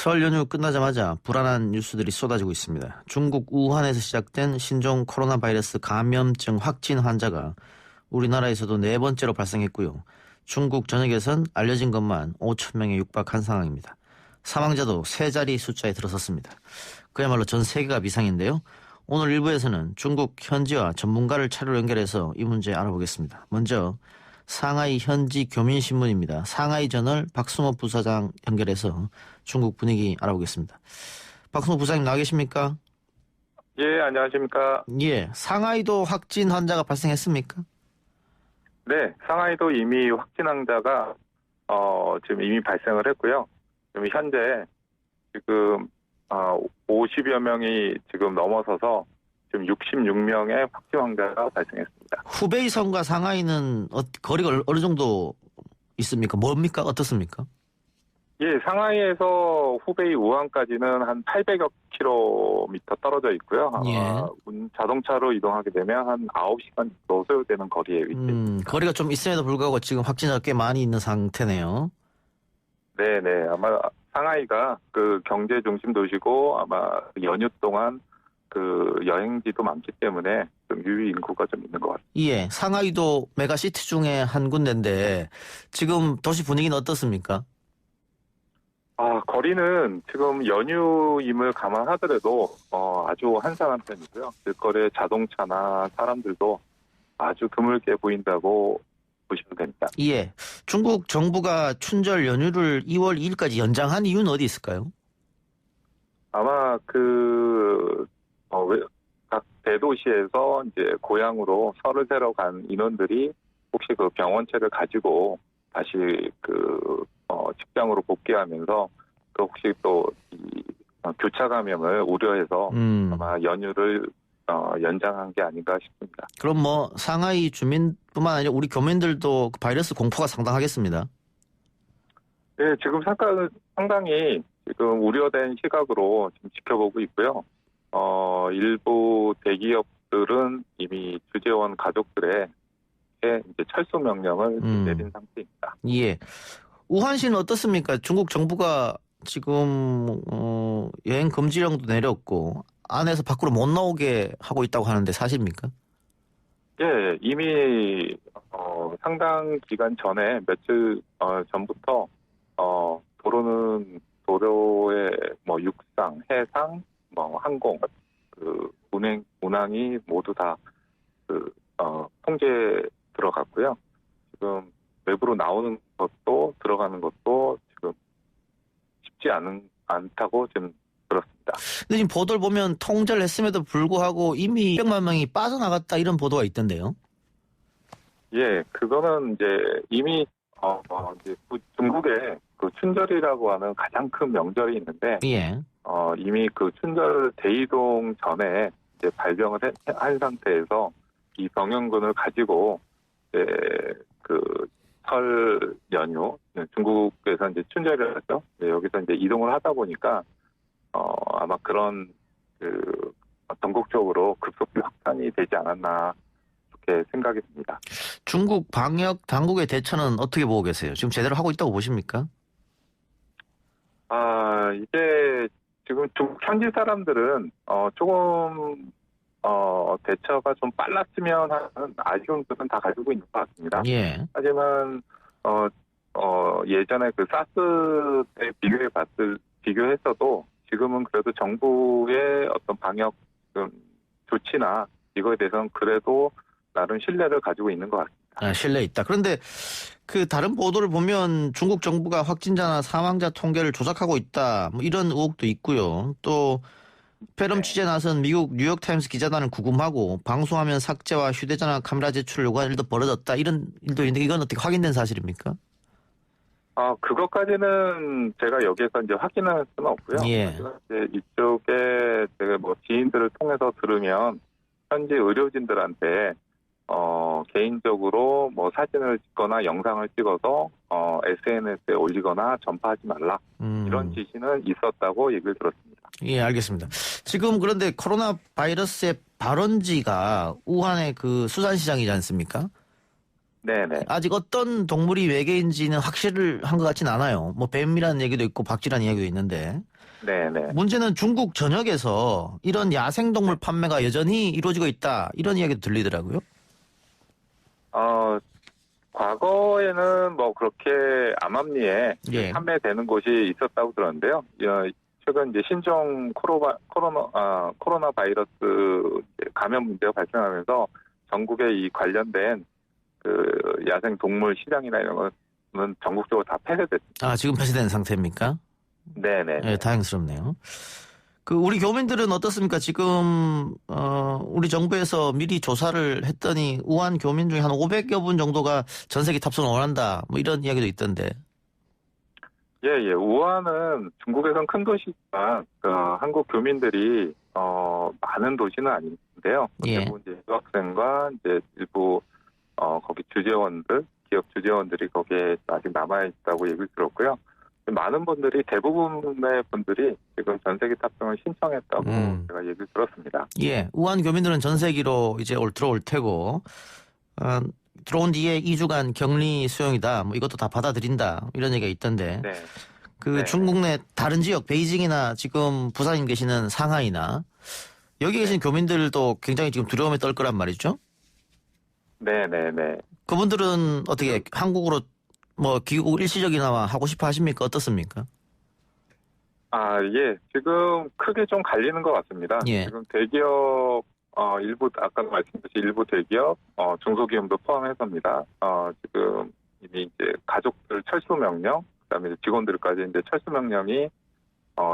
설 연휴 끝나자마자 불안한 뉴스들이 쏟아지고 있습니다. 중국 우한에서 시작된 신종 코로나 바이러스 감염증 확진 환자가 우리나라에서도 네 번째로 발생했고요. 중국 전역에선 알려진 것만 5천 명에 육박한 상황입니다. 사망자도 세 자리 숫자에 들어섰습니다. 그야말로 전 세계가 비상인데요. 오늘 1부에서는 중국 현지와 전문가를 차례로 연결해서 이 문제 알아보겠습니다. 먼저 상하이 현지 교민신문입니다. 상하이 저널 박승호 부사장 연결해서 중국 분위기 알아보겠습니다. 박승호 부사장님 나와 계십니까? 예, 안녕하십니까? 예, 상하이도 확진 환자가 발생했습니까? 네, 상하이도 이미 확진 환자가 지금 이미 발생을 했고요. 지금 현재 50여 명이 지금 넘어서서 지금 66명의 확진 환자가 발생했습니다. 후베이성과 상하이는 거리가 어느 정도 있습니까? 뭡니까? 어떻습니까? 예, 상하이에서 후베이 우한까지는 한 800여 킬로미터 떨어져 있고요. 예. 자동차로 이동하게 되면 한 9시간 정도 소요되는 거리에 위치했습니다. 거리가 좀 있음에도 불구하고 지금 확진자가 꽤 많이 있는 상태네요. 네네. 아마 상하이가 그 경제 중심 도시고 아마 연휴 동안 그 여행지도 많기 때문에 좀 유입 인구가 좀 있는 것 같습니다. 예, 상하이도 메가시티 중에 한 군데인데 지금 도시 분위기는 어떻습니까? 거리는 지금 연휴임을 감안하더라도 아주 한산한 편이고요. 길거리에 자동차나 사람들도 아주 드물게 보인다고 보시면 됩니다. 예, 중국 정부가 춘절 연휴를 2월 2일까지 연장한 이유는 어디 있을까요? 아마 각 대도시에서 이제 고향으로 설을 새러 간 인원들이 혹시 그 병원체를 가지고 다시 직장으로 복귀하면서 또 혹시 또 이 교차 감염을 우려해서 아마 연휴를 연장한 게 아닌가 싶습니다. 그럼 뭐 상하이 주민뿐만 아니라 우리 교민들도 바이러스 공포가 상당하겠습니다. 네, 지금 상당히 지금 우려된 시각으로 지금 지켜보고 있고요. 일부 대기업들은 이미 주재원 가족들에게 이제 철수 명령을 내린 상태입니다. 예. 우한시는 어떻습니까? 중국 정부가 지금 여행 금지령도 내렸고 안에서 밖으로 못 나오게 하고 있다고 하는데 사실입니까? 예, 이미 상당 기간 전에 며칠 전부터 도로의 뭐 육상, 해상, 뭐 항공 운항이 모두 다 통제 들어갔고요. 지금 외부로 나오는 것도 들어가는 것도 지금 쉽지 않다고 지금 들었습니다. 근데 지금 보도를 보면 통제를 했음에도 불구하고 이미 200만 명이 빠져나갔다 이런 보도가 있던데요. 예, 그거는 이제 이미 이제 중국에 그 춘절이라고 하는 가장 큰 명절이 있는데, 예. 이미 그 춘절 대이동 전에 이제 발병을 한 상태에서 이 병영군을 가지고 이제 설 연휴 중국에서 이제 춘절을 하죠. 여기서 이제 이동을 하다 보니까 아마 그런 전국적으로 급속히 확산이 되지 않았나 이렇게 생각이 듭니다. 중국 방역 당국의 대처는 어떻게 보고 계세요? 지금 제대로 하고 있다고 보십니까? 이게 지금 중국 현지 사람들은 조금 대처가 좀 빨랐으면 하는 아쉬움들은 다 가지고 있는 것 같습니다. 예. 하지만 예전에 그 사스 때 비교했어도 지금은 그래도 정부의 어떤 방역 조치나 이거에 대해서는 그래도 나름 신뢰를 가지고 있는 것 같습니다. 신뢰 있다. 그런데 그 다른 보도를 보면 중국 정부가 확진자나 사망자 통계를 조작하고 있다. 뭐 이런 의혹도 있고요. 또 패럼 취재 나선 미국 뉴욕타임스 기자단을 구금하고 방송화면 삭제와 휴대전화 카메라 제출을 요구하는 일도 벌어졌다. 이런 일도 있는데 이건 어떻게 확인된 사실입니까? 그것까지는 제가 여기에서 이제 확인할 수는 없고요. 예. 이제 이쪽에 제가 뭐 지인들을 통해서 들으면 현지 의료진들한테 개인적으로 뭐 사진을 찍거나 영상을 찍어서 SNS에 올리거나 전파하지 말라 이런 지시는 있었다고 얘기를 들었습니다. 예, 알겠습니다. 지금 그런데 코로나 바이러스의 발원지가 우한의 그 수산시장이지 않습니까? 네네. 아직 어떤 동물이 외계인지는 확실한 것 같진 않아요. 뭐 뱀이라는 얘기도 있고 박쥐라는 이야기도 있는데 네네. 문제는 중국 전역에서 이런 야생동물 판매가 여전히 이루어지고 있다. 이런 이야기도 들리더라고요. 과거에는 뭐 그렇게 암암리에 예. 판매되는 곳이 있었다고 들었는데요. 최근 이제 신종 코로나 바이러스 감염 문제가 발생하면서 전국에 이 관련된 그 야생 동물 시장이나 이런 거는 전국적으로 다 폐쇄됐습니다. 아, 지금 폐쇄된 상태입니까? 네네. 예, 다행스럽네요. 그 우리 교민들은 어떻습니까? 지금 우리 정부에서 미리 조사를 했더니 우한 교민 중에 한 500여 분 정도가 전세기 탑승을 원한다. 뭐 이런 이야기도 있던데. 예. 우한은 중국에선 큰 도시지만 한국 교민들이 많은 도시는 아닌데요. 예. 대부분 이제 유학생과 이제 일부 거기 주재원들, 기업 주재원들이 거기에 아직 남아 있다고 얘기를 들었고요. 많은 분들이 대부분의 분들이 지금 전세기 탑승을 신청했다고 제가 얘기를 들었습니다. 예, 우한 교민들은 전세기로 이제 들어올 테고 들어온 뒤에 2주간 격리 수용이다. 뭐 이것도 다 받아들인다. 이런 얘기가 있던데. 네. 그 네. 중국 내 다른 지역 베이징이나 지금 부산에 계시는 상하이나 여기 계신 교민들도 굉장히 지금 두려움에 떨 거란 말이죠. 네네네. 그분들은 어떻게 한국으로 뭐 귀국 일시적이나마 하고 싶어 하십니까? 어떻습니까? 예. 지금 크게 좀 갈리는 것 같습니다. 예. 지금 대기업, 일부, 아까 말씀드린 일부 대기업, 중소기업도 포함해서입니다. 지금 이미 이제 가족들 철수 명령, 그다음에 이제 직원들까지 이제 철수 명령이,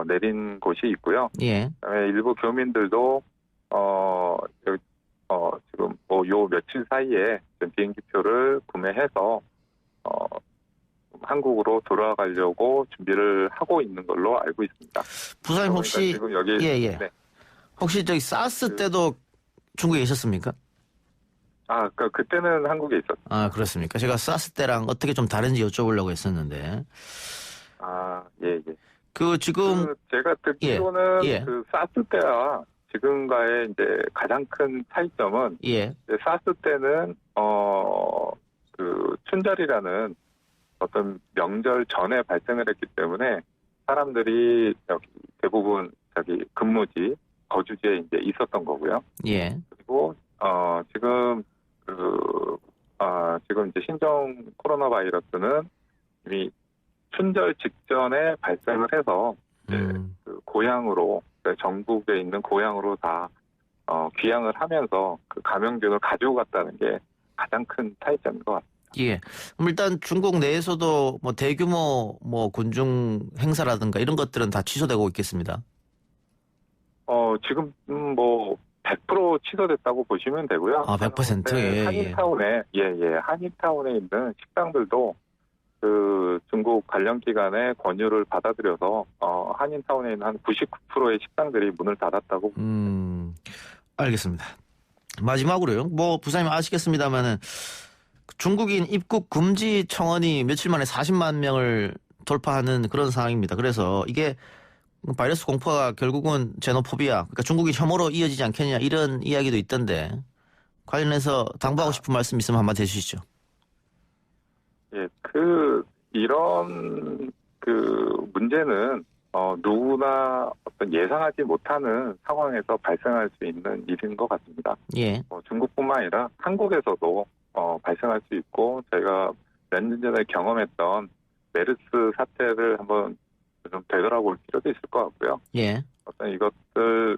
내린 곳이 있고요. 예. 그다음에 일부 교민들도, 지금 뭐 요 며칠 사이에 비행기표를 구매해서, 한국으로 돌아가려고 준비를 하고 있는 걸로 알고 있습니다. 부사님 그러니까 혹시 지금 여기 예. 네. 혹시 저기 사스 때도 중국에 계셨습니까? 그때는 한국에 있었어요. 아, 그렇습니까? 제가 사스 때랑 어떻게 좀 다른지 여쭤보려고 했었는데. 예. 그 지금 제가 듣기로는 예. 그 사스 때와 지금과의 이제 가장 큰 차이점은 예. 이제 사스 때는 그 춘절이라는 어떤 명절 전에 발생을 했기 때문에 사람들이 여기 대부분 자기 근무지 거주지에 이제 있었던 거고요. 예. 그리고 지금 지금 이제 신종 코로나 바이러스는 이미 춘절 직전에 발생을 해서 이제 그 고향으로 전국에 있는 고향으로 다 귀향을 하면서 그 감염균을 가지고 갔다는 게 가장 큰 차이점인 것 같습니다. 예. 그럼 일단 중국 내에서도 뭐 대규모 뭐 군중 행사라든가 이런 것들은 다 취소되고 있겠습니다. 지금 뭐 100% 취소됐다고 보시면 되고요. 100%? 예. 한인타운에 있는 식당들도 그 중국 관련 기관의 권유를 받아들여서 한인타운에 있는 한 99%의 식당들이 문을 닫았다고. 알겠습니다. 마지막으로요. 뭐 부사님 아시겠습니다만은 중국인 입국 금지 청원이 며칠 만에 40만 명을 돌파하는 그런 상황입니다. 그래서 이게 바이러스 공포가 결국은 제노포비아, 그러니까 중국이 혐오로 이어지지 않겠냐 이런 이야기도 있던데 관련해서 당부하고 싶은 말씀 있으면 한마디 해주시죠. 예, 이런 문제는 누구나 어떤 예상하지 못하는 상황에서 발생할 수 있는 일인 것 같습니다. 예. 중국뿐만 아니라 한국에서도 발생할 수 있고 저희가 몇 년 전에 경험했던 메르스 사태를 한번 좀 되돌아볼 필요도 있을 것 같고요. 예. 어떤 이것들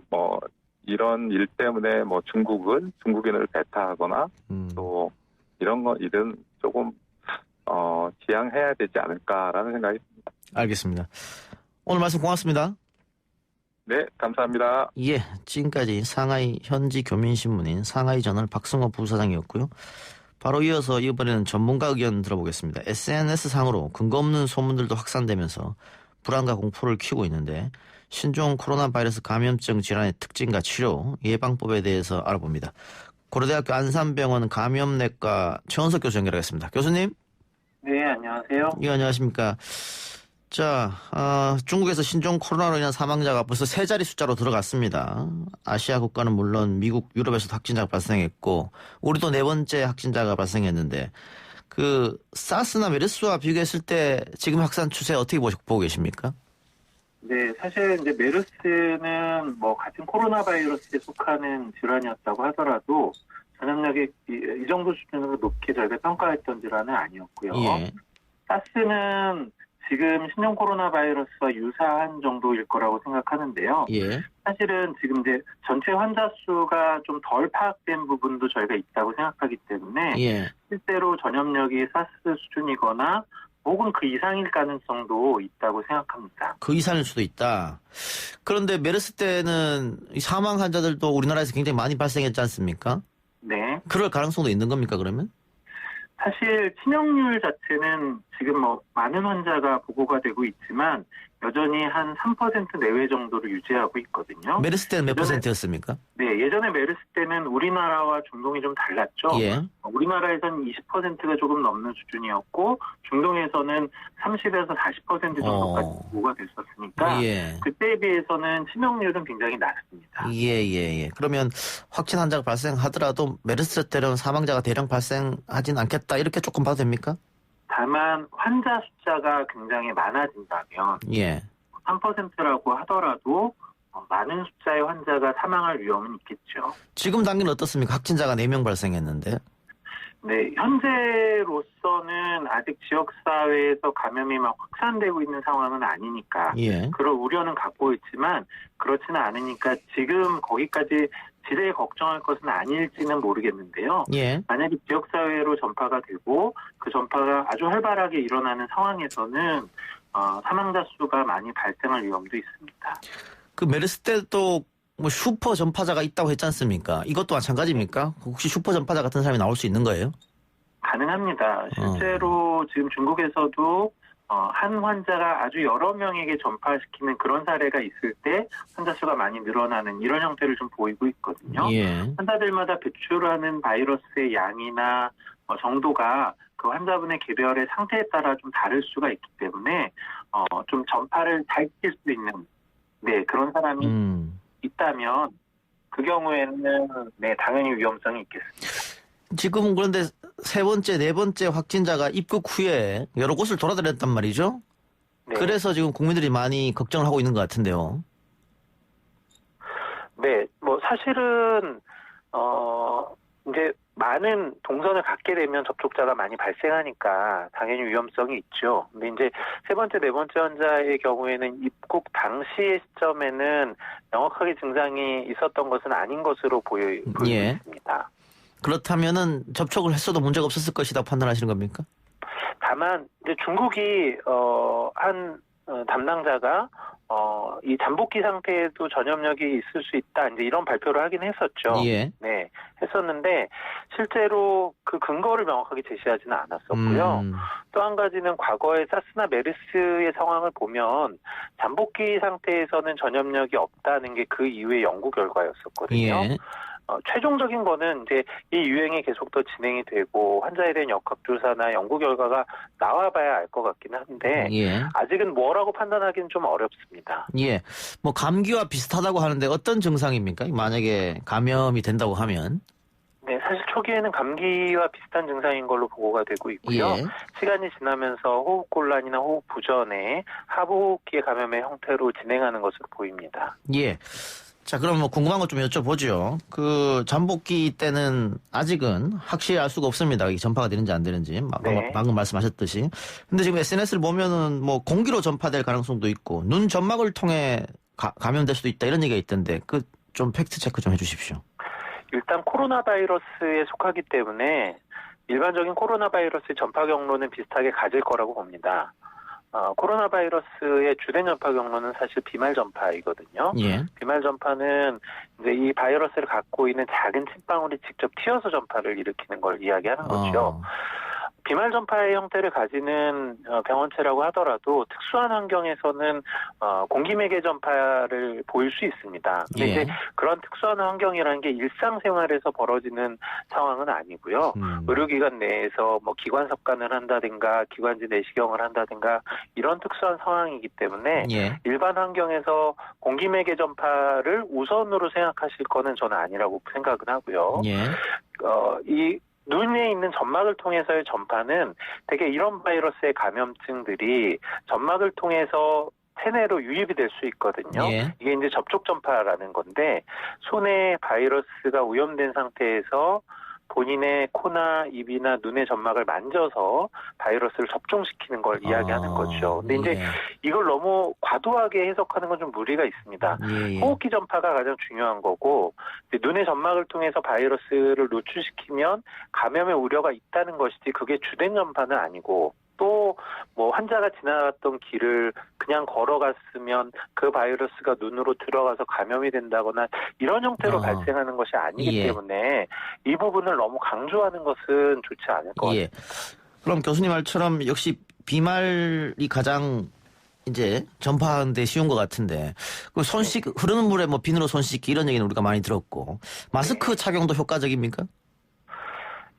이런 일 때문에 중국인을 배타하거나 또 이런 조금 지양해야 되지 않을까라는 생각이 듭니다. 알겠습니다. 오늘 말씀 고맙습니다. 네, 감사합니다. 예, 지금까지 상하이 현지 교민신문인 상하이저널 박승호 부사장이었고요. 바로 이어서 이번에는 전문가 의견 들어보겠습니다. SNS상으로 근거 없는 소문들도 확산되면서 불안과 공포를 키우고 있는데 신종 코로나 바이러스 감염증 질환의 특징과 치료, 예방법에 대해서 알아봅니다. 고려대학교 안산병원 감염내과 최원석 교수 연결하겠습니다. 교수님. 네, 안녕하세요. 예, 안녕하십니까. 자, 중국에서 신종 코로나로 인한 사망자가 벌써 세 자리 숫자로 들어갔습니다. 아시아 국가는 물론 미국, 유럽에서도 확진자가 발생했고, 우리도 네 번째 확진자가 발생했는데, 그 사스나 메르스와 비교했을 때 지금 확산 추세 어떻게 보고 계십니까? 네, 사실 이제 메르스는 뭐 같은 코로나 바이러스에 속하는 질환이었다고 하더라도 전염력이 이 정도 수준으로 높게 저희가 평가했던 질환은 아니었고요. 예, 사스는 지금 신종 코로나 바이러스와 유사한 정도일 거라고 생각하는데요. 예, 사실은 지금 이제 전체 환자 수가 좀 덜 파악된 부분도 저희가 있다고 생각하기 때문에 예. 실제로 전염력이 사스 수준이거나 혹은 그 이상일 가능성도 있다고 생각합니다. 그 이상일 수도 있다. 그런데 메르스 때는 이 사망 환자들도 우리나라에서 굉장히 많이 발생했지 않습니까? 네. 그럴 가능성도 있는 겁니까, 그러면? 사실 치명률 자체는 지금 뭐 많은 환자가 보고가 되고 있지만 여전히 한 3% 내외 정도를 유지하고 있거든요. 메르스 때는 몇 퍼센트였습니까? 네, 예전에 메르스 때는 우리나라와 중동이 좀 달랐죠. 예. 우리나라에서는 20%가 조금 넘는 수준이었고 중동에서는 30에서 40% 정도까지 보고가 됐었으니까 예. 그때에 비해서는 치명률은 굉장히 낮습니다. 예. 그러면 확진 환자가 발생하더라도 메르스 때는 사망자가 대량 발생하진 않겠다. 이렇게 조금 봐도 됩니까? 다만 환자 숫자가 굉장히 많아진다면 예. 3%라고 하더라도 많은 숫자의 환자가 사망할 위험은 있겠죠. 지금 단계는 어떻습니까? 확진자가 4명 발생했는데. 네, 현재로서는 아직 지역사회에서 감염이 막 확산되고 있는 상황은 아니니까 예. 그런 우려는 갖고 있지만 그렇지는 않으니까 지금 거기까지 지레 걱정할 것은 아닐지는 모르겠는데요. 예. 만약에 지역사회로 전파가 되고 그 전파가 아주 활발하게 일어나는 상황에서는 사망자 수가 많이 발생할 위험도 있습니다. 그 메르스 때도 뭐 슈퍼 전파자가 있다고 했지 않습니까? 이것도 마찬가지입니까? 혹시 슈퍼 전파자 같은 사람이 나올 수 있는 거예요? 가능합니다. 실제로 지금 중국에서도 한 환자가 아주 여러 명에게 전파시키는 그런 사례가 있을 때 환자 수가 많이 늘어나는 이런 형태를 좀 보이고 있거든요. 예. 환자들마다 배출하는 바이러스의 양이나 정도가 그 환자분의 개별의 상태에 따라 좀 다를 수가 있기 때문에 좀 전파를 잘 시킬 수 있는 그런 사람이 있다면 그 경우에는 당연히 위험성이 있겠습니다. 지금 그런데 세 번째, 네 번째 확진자가 입국 후에 여러 곳을 돌아다녔단 말이죠? 네. 그래서 지금 국민들이 많이 걱정을 하고 있는 것 같은데요. 네, 뭐 사실은 이제 많은 동선을 갖게 되면 접촉자가 많이 발생하니까 당연히 위험성이 있죠. 근데 이제 세 번째, 네 번째 환자의 경우에는 입국 당시의 시점에는 명확하게 증상이 있었던 것은 아닌 것으로 보이고 예. 있습니다. 그렇다면은 접촉을 했어도 문제가 없었을 것이다 판단하시는 겁니까? 다만 이제 중국이 한 담당자가 이 잠복기 상태에도 전염력이 있을 수 있다 이제 이런 발표를 하긴 했었죠. 예. 네, 했었는데 실제로 그 근거를 명확하게 제시하지는 않았었고요. 또 한 가지는 과거의 사스나 메르스의 상황을 보면 잠복기 상태에서는 전염력이 없다는 게 그 이후의 연구 결과였었거든요. 예. 최종적인 거는 이제 이 유행이 계속 더 진행이 되고 환자에 대한 역학조사나 연구 결과가 나와봐야 알 것 같기는 한데 예. 아직은 뭐라고 판단하기는 좀 어렵습니다. 예. 뭐 감기와 비슷하다고 하는데 어떤 증상입니까? 만약에 감염이 된다고 하면. 네, 사실 초기에는 감기와 비슷한 증상인 걸로 보고가 되고 있고요. 예. 시간이 지나면서 호흡곤란이나 호흡 부전에 하부호흡기 감염의 형태로 진행하는 것으로 보입니다. 예. 자, 그럼 뭐 궁금한 것 좀 여쭤보죠. 그 잠복기 때는 아직은 확실히 알 수가 없습니다. 이게 전파가 되는지 안 되는지. 방금 말씀하셨듯이. 근데 지금 SNS를 보면은 뭐 공기로 전파될 가능성도 있고 눈 점막을 통해 감염될 수도 있다 이런 얘기가 있던데 그 좀 팩트 체크 좀 해주십시오. 일단 코로나 바이러스에 속하기 때문에 일반적인 코로나 바이러스의 전파 경로는 비슷하게 가질 거라고 봅니다. 코로나 바이러스의 주된 전파 경로는 사실 비말 전파이거든요. 예. 비말 전파는 이제 이 바이러스를 갖고 있는 작은 침방울이 직접 튀어서 전파를 일으키는 걸 이야기하는 거죠. 비말 전파의 형태를 가지는 병원체라고 하더라도 특수한 환경에서는 공기매개 전파를 보일 수 있습니다. 근데 예. 이제 그런 특수한 환경이라는 게 일상생활에서 벌어지는 상황은 아니고요. 의료기관 내에서 뭐 기관 섭관을 한다든가 기관지 내시경을 한다든가 이런 특수한 상황이기 때문에 예. 일반 환경에서 공기매개 전파를 우선으로 생각하실 거는 저는 아니라고 생각은 하고요. 예. 이 눈에 있는 점막을 통해서의 전파는 되게 이런 바이러스의 감염증들이 점막을 통해서 체내로 유입이 될 수 있거든요. 예. 이게 이제 접촉 전파라는 건데 손에 바이러스가 오염된 상태에서 본인의 코나 입이나 눈의 점막을 만져서 바이러스를 접종시키는 걸 이야기하는 거죠. 근데 이제 이걸 너무 과도하게 해석하는 건 좀 무리가 있습니다. 예. 호흡기 전파가 가장 중요한 거고 눈의 점막을 통해서 바이러스를 노출시키면 감염의 우려가 있다는 것이지 그게 주된 전파는 아니고 또 뭐 환자가 지나갔던 길을 그냥 걸어갔으면 그 바이러스가 눈으로 들어가서 감염이 된다거나 이런 형태로 발생하는 것이 아니기 때문에 이 부분을 너무 강조하는 것은 좋지 않을 것 같습니다. 그럼 교수님 말처럼 역시 비말이 가장 이제 전파하는 데 쉬운 것 같은데 그 흐르는 물에 뭐 비누로 손 씻기 이런 얘기는 우리가 많이 들었고 마스크 착용도 효과적입니까?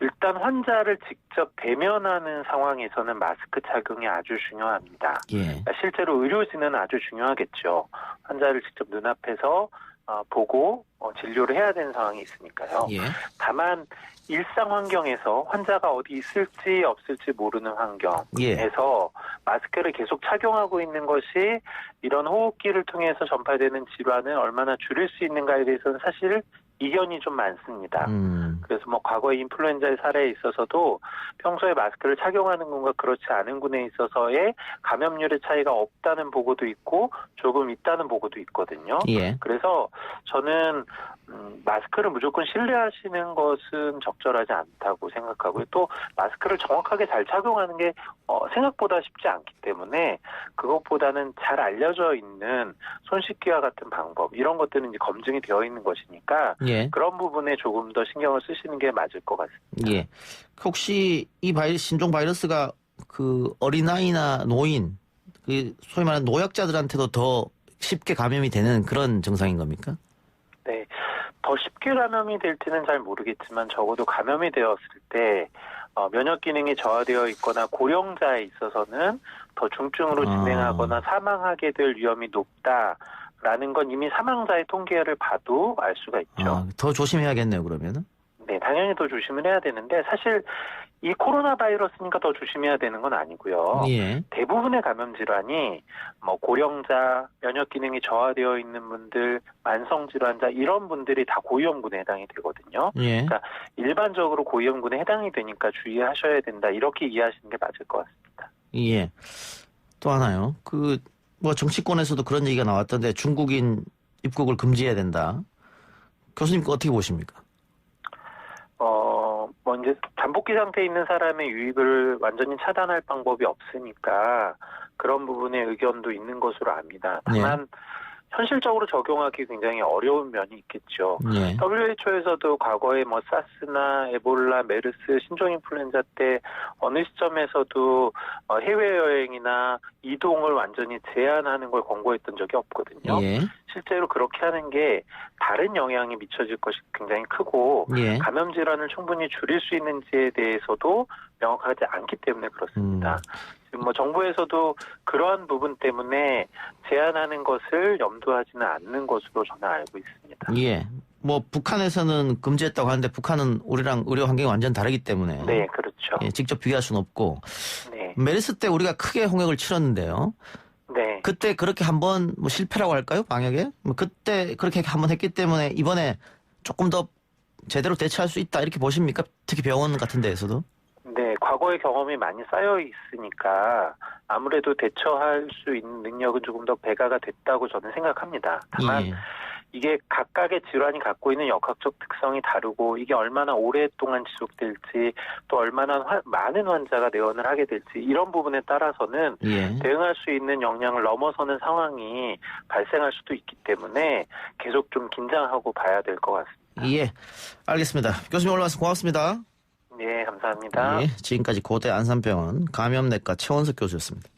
일단 환자를 직접 대면하는 상황에서는 마스크 착용이 아주 중요합니다. 그러니까 실제로 의료진은 아주 중요하겠죠. 환자를 직접 눈앞에서 보고 진료를 해야 되는 상황이 있으니까요. 다만 일상 환경에서 환자가 어디 있을지 없을지 모르는 환경에서 마스크를 계속 착용하고 있는 것이 이런 호흡기를 통해서 전파되는 질환을 얼마나 줄일 수 있는가에 대해서는 사실 이견이 좀 많습니다. 그래서 뭐 과거 인플루엔자의 사례에 있어서도 평소에 마스크를 착용하는 군과 그렇지 않은 군에 있어서의 감염률의 차이가 없다는 보고도 있고 조금 있다는 보고도 있거든요. 그래서 저는 마스크를 무조건 신뢰하시는 것은 적절하지 않다고 생각하고요. 또 마스크를 정확하게 잘 착용하는 게 생각보다 쉽지 않기 때문에 그것보다는 잘 알려져 있는 손 씻기와 같은 방법 이런 것들은 이제 검증이 되어 있는 것이니까 그런 부분에 조금 더 신경을 쓰시는 게 맞을 것 같습니다. 혹시 이 신종 바이러스가 그 어린아이나 노인, 그 소위 말하는 노약자들한테도 더 쉽게 감염이 되는 그런 증상인 겁니까? 네. 더 쉽게 감염이 될지는 잘 모르겠지만 적어도 감염이 되었을 때 면역 기능이 저하되어 있거나 고령자에 있어서는 더 중증으로 진행하거나 사망하게 될 위험이 높다라는 건 이미 사망자의 통계를 봐도 알 수가 있죠. 더 조심해야겠네요, 그러면은. 네, 당연히 더 조심을 해야 되는데 사실 이 코로나 바이러스니까 더 조심해야 되는 건 아니고요. 대부분의 감염 질환이 뭐 고령자, 면역 기능이 저하되어 있는 분들, 만성 질환자 이런 분들이 다 고위험군에 해당이 되거든요. 그러니까 일반적으로 고위험군에 해당이 되니까 주의하셔야 된다. 이렇게 이해하시는 게 맞을 것 같습니다. 또 하나요. 뭐 정치권에서도 그런 얘기가 나왔던데 중국인 입국을 금지해야 된다. 교수님 어떻게 보십니까? 뭐 이제 잠복기 상태에 있는 사람의 유입을 완전히 차단할 방법이 없으니까 그런 부분의 의견도 있는 것으로 압니다. 다만 현실적으로 적용하기 굉장히 어려운 면이 있겠죠. WHO에서도 과거에 뭐 사스나 에볼라, 메르스, 신종인플루엔자 때 어느 시점에서도 해외여행이나 이동을 완전히 제한하는 걸 권고했던 적이 없거든요. 실제로 그렇게 하는 게 다른 영향이 미쳐질 것이 굉장히 크고 감염 질환을 충분히 줄일 수 있는지에 대해서도 명확하지 않기 때문에 그렇습니다. 지금 뭐 정부에서도 그러한 부분 때문에 제한하는 것을 염두하지는 않는 것으로 저는 알고 있습니다. 뭐 북한에서는 금지했다고 하는데 북한은 우리랑 의료 환경이 완전 다르기 때문에 네, 그렇죠. 직접 비교할 수는 없고 메르스 때 우리가 크게 홍역을 치렀는데요. 그때 그렇게 한번 뭐 실패라고 할까요? 방역에? 뭐 그때 그렇게 한번 했기 때문에 이번에 조금 더 제대로 대처할 수 있다 이렇게 보십니까? 특히 병원 같은 데에서도? 네, 과거의 경험이 많이 쌓여 있으니까 아무래도 대처할 수 있는 능력은 조금 더 배가가 됐다고 저는 생각합니다. 다만 이게 각각의 질환이 갖고 있는 역학적 특성이 다르고 이게 얼마나 오랫동안 지속될지 또 얼마나 많은 환자가 내원을 하게 될지 이런 부분에 따라서는 대응할 수 있는 역량을 넘어서는 상황이 발생할 수도 있기 때문에 계속 좀 긴장하고 봐야 될 것 같습니다. 알겠습니다. 교수님 오늘 말씀 고맙습니다. 네, 감사합니다. 예, 지금까지 고대 안산병원 감염내과 최원석 교수였습니다.